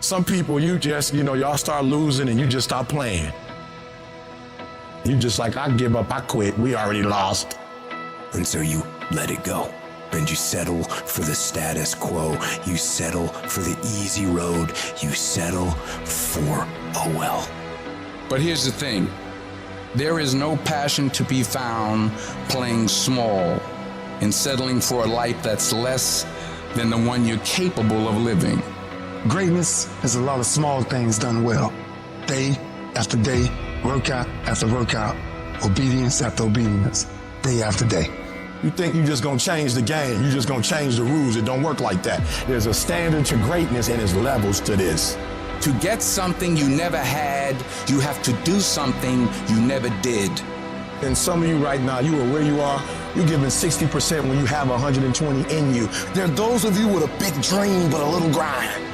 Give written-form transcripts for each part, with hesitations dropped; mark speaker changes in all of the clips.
Speaker 1: Some people, you just, y'all start losing and you just stop playing. You just like, I give up, I quit, we already lost.
Speaker 2: And so you let it go. And you settle for the status quo. You settle for the easy road. You settle for, oh well.
Speaker 3: But here's the thing. There is no passion to be found playing small and settling for a life that's less than the one you're capable of living.
Speaker 4: Greatness is a lot of small things done well. Day after day, workout after workout, obedience after obedience, day after day.
Speaker 1: You think you're just gonna change the game, you're just gonna change the rules. It don't work like that. There's a standard to greatness and there's levels to this.
Speaker 3: To get something you never had, you have to do something you never did.
Speaker 1: And some of you right now, you are where you are, you're giving 60% when you have 120 in you. There are those of you with a big dream but a little grind.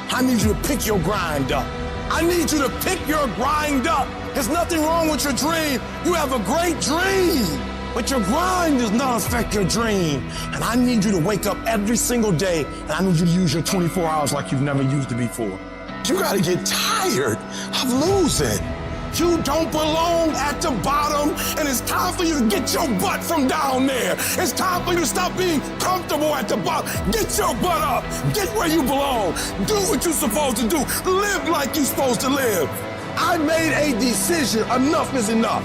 Speaker 1: I need you to pick your grind up. I need you to pick your grind up. There's nothing wrong with your dream. You have a great dream. But your grind does not affect your dream. And I need you to wake up every single day, and I need you to use your 24 hours like you've never used it before. You gotta get tired of losing. You don't belong at the bottom, and it's time for you to get your butt from down there. It's time for you to stop being comfortable at the bottom. Get your butt up. Get where you belong. Do what you're supposed to do. Live like you're supposed to live. I made a decision. Enough is enough.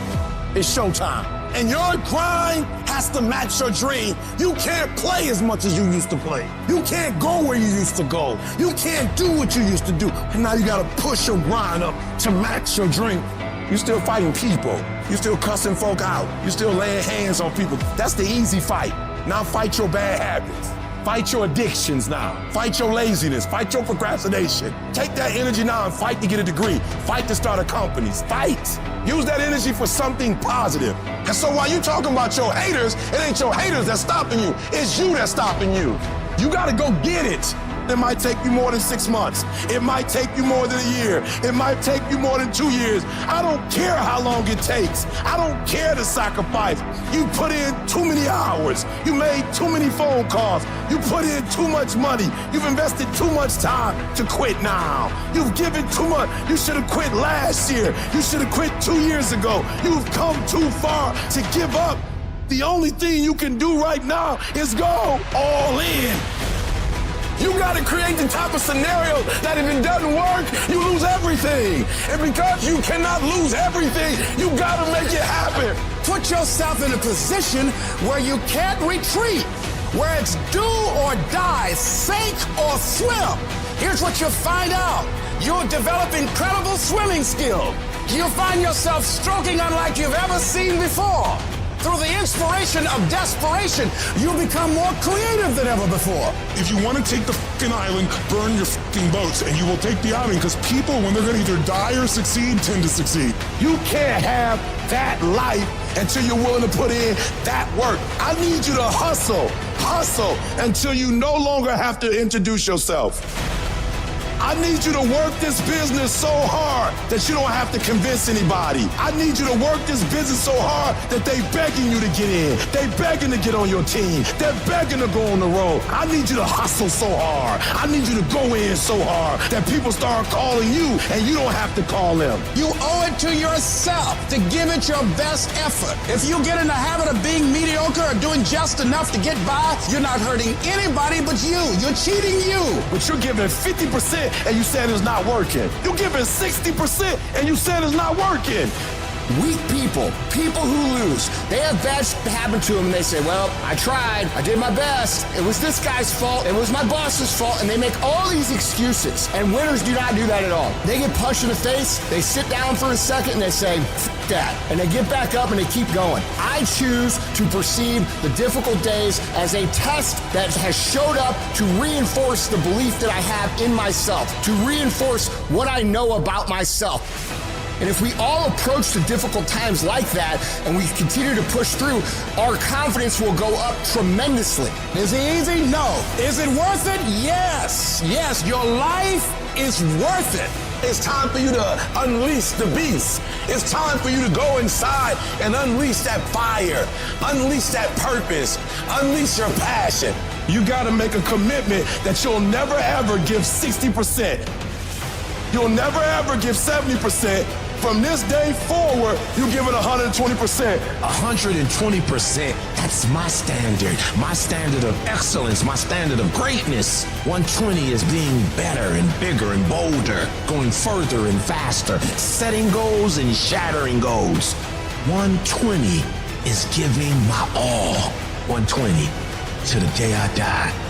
Speaker 1: It's showtime. And your grind has to match your dream. You can't play as much as you used to play. You can't go where you used to go. You can't do what you used to do. And now you gotta push your grind up to match your dream. You still fighting people. You still cussing folk out. You still laying hands on people. That's the easy fight. Now fight your bad habits. Fight your addictions now. Fight your laziness. Fight your procrastination. Take that energy now and fight to get a degree. Fight to start a company. Fight. Use that energy for something positive. And so while you talking about your haters, it ain't your haters that's stopping you. It's you that's stopping you. You gotta go get it. It might take you more than 6 months. It might take you more than a year. It might take you more than 2 years. I don't care how long it takes. I don't care the sacrifice. You put in too many hours. You made too many phone calls. You put in too much money. You've invested too much time to quit now. You've given too much. You should have quit last year. You should have quit 2 years ago. You've come too far to give up. The only thing you can do right now is go all in. You gotta create the type of scenario that if it doesn't work, you lose everything. And because you cannot lose everything, you gotta make it happen.
Speaker 5: Put yourself in a position where you can't retreat, where it's do or die, sink or swim. Here's what you'll find out. You'll develop incredible swimming skill. You'll find yourself stroking unlike you've ever seen before. Through the inspiration of desperation, you'll become more creative than ever before.
Speaker 6: If you want to take the fucking island, burn your fucking boats, and you will take the island, because people, when they're going to either die or succeed, tend to succeed.
Speaker 1: You can't have that life until you're willing to put in that work. I need you to hustle until you no longer have to introduce yourself. I need you to work this business so hard that you don't have to convince anybody. I need you to work this business so hard that they begging you to get in. They begging to get on your team. They're begging to go on the road. I need you to hustle so hard. I need you to go in so hard that people start calling you and you don't have to call them.
Speaker 5: You owe it to yourself to give it your best effort. If you get in the habit of being mediocre or doing just enough to get by, you're not hurting anybody but you. You're cheating you.
Speaker 1: But you're giving 50% and you said it's not working. You're giving 60% and you said it's not working.
Speaker 5: Weak people, people who lose, they have bad shit happen to them and they say, well, I tried, I did my best, it was this guy's fault, it was my boss's fault, and they make all these excuses. And winners do not do that at all. They get punched in the face, they sit down for a second and they say, F that, and they get back up and they keep going. I choose to perceive the difficult days as a test that has showed up to reinforce the belief that I have in myself, to reinforce what I know about myself. And if we all approach the difficult times like that and we continue to push through, our confidence will go up tremendously. Is it easy? No. Is it worth it? Yes. Yes, your life is worth it.
Speaker 1: It's time for you to unleash the beast. It's time for you to go inside and unleash that fire, unleash that purpose, unleash your passion. You gotta make a commitment that you'll never ever give 60%. You'll never ever give 70%. From this day forward, you give it 120%.
Speaker 2: 120%, that's my standard of excellence, my standard of greatness. 120 is being better and bigger and bolder, going further and faster, setting goals and shattering goals. 120 is giving my all. 120 to the day I die.